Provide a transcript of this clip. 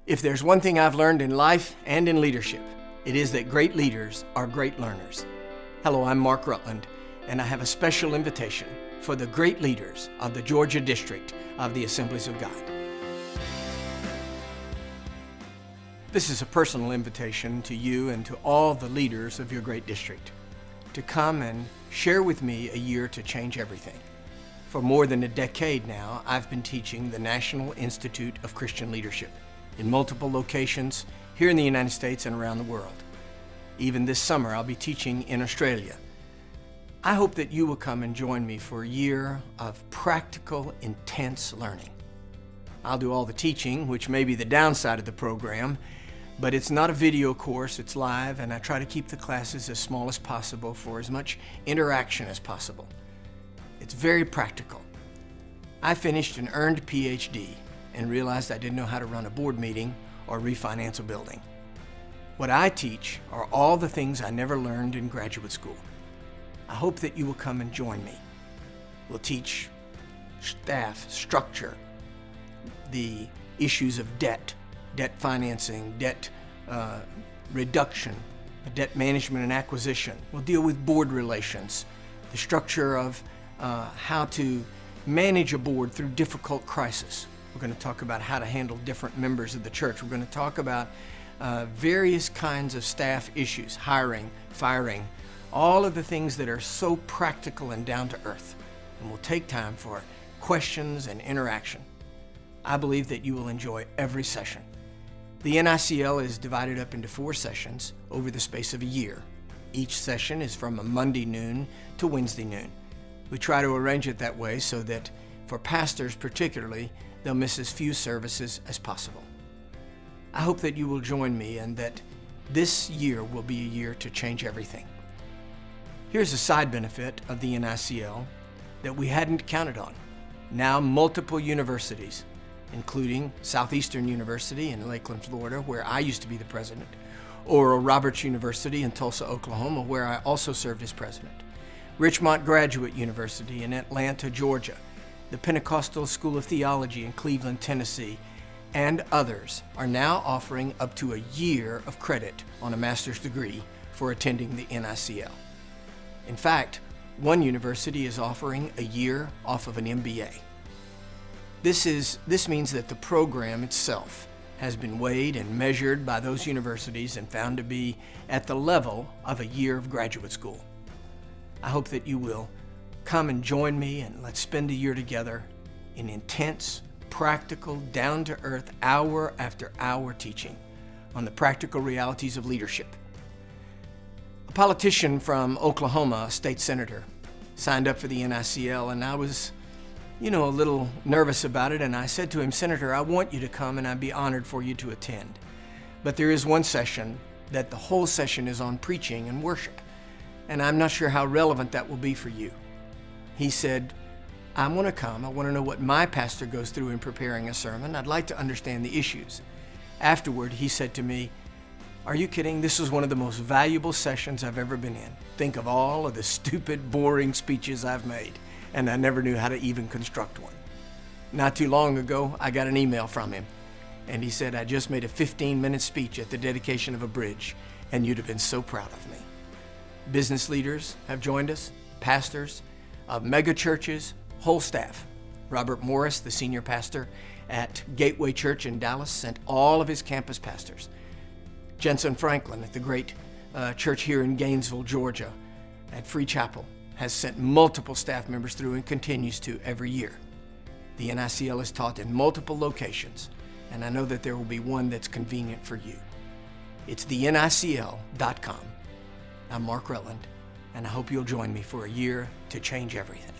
If there's one thing I've learned in life and in leadership, it is that great leaders are great learners. Hello, I'm Mark Rutland, and I have a special invitation for the great leaders of the Georgia District of the Assemblies of God. This is a personal invitation to you and to all the leaders of your great district to come and share with me a year to change everything. For more than a decade now, I've been teaching the National Institute of Christian Leadership in multiple locations here in the United States and around the world. Even this summer, I'll be teaching in Australia. I hope that you will come and join me for a year of practical, intense learning. I'll do all the teaching, which may be the downside of the program, but it's not a video course, it's live, and I try to keep the classes as small as possible for as much interaction as possible. It's very practical. I finished an earned PhD and realized I didn't know how to run a board meeting or refinance a building. What I teach are all the things I never learned in graduate school. I hope that you will come and join me. We'll teach staff structure, the issues of debt financing, debt reduction, debt management and acquisition. We'll deal with board relations, the structure of how to manage a board through difficult crisis. We're going to talk about how to handle different members of the church. We're going to talk about various kinds of staff issues, hiring, firing, all of the things that are so practical and down to earth. And we'll take time for questions and interaction. I believe that you will enjoy every session. The NICL is divided up into 4 sessions over the space of a year. Each session is from a Monday noon to Wednesday noon. We try to arrange it that way so that for pastors particularly, they'll miss as few services as possible. I hope that you will join me and that this year will be a year to change everything. Here's a side benefit of the NICL that we hadn't counted on. Now multiple universities, including Southeastern University in Lakeland, Florida, where I used to be the president, Oral Roberts University in Tulsa, Oklahoma, where I also served as president, Richmond Graduate University in Atlanta, Georgia, the Pentecostal School of Theology in Cleveland, Tennessee, and others are now offering up to a year of credit on a master's degree for attending the NICL. In fact, one university is offering a year off of an MBA. This means that the program itself has been weighed and measured by those universities and found to be at the level of a year of graduate school. I hope that you will come and join me and let's spend a year together in intense, practical, down-to-earth, hour after hour teaching on the practical realities of leadership. A politician from Oklahoma, a state senator, signed up for the NICL, and I was, a little nervous about it, and I said to him, "Senator, I want you to come and I'd be honored for you to attend. But there is one session that the whole session is on preaching and worship, and I'm not sure how relevant that will be for you." He said, "I want to come. I want to know what my pastor goes through in preparing a sermon. I'd like to understand the issues." Afterward, he said to me, "Are you kidding? This is one of the most valuable sessions I've ever been in. Think of all of the stupid, boring speeches I've made, and I never knew how to even construct one." Not too long ago, I got an email from him, and he said, "I just made a 15-minute speech at the dedication of a bridge, and you'd have been so proud of me." Business leaders have joined us, pastors of mega churches, whole staff. Robert Morris, the senior pastor at Gateway Church in Dallas, sent all of his campus pastors. Jensen Franklin at the great church here in Gainesville, Georgia, at Free Chapel, has sent multiple staff members through and continues to every year. The NICL is taught in multiple locations, and I know that there will be one that's convenient for you. It's thenicl.com. I'm Mark Rutland, and I hope you'll join me for a year to change everything.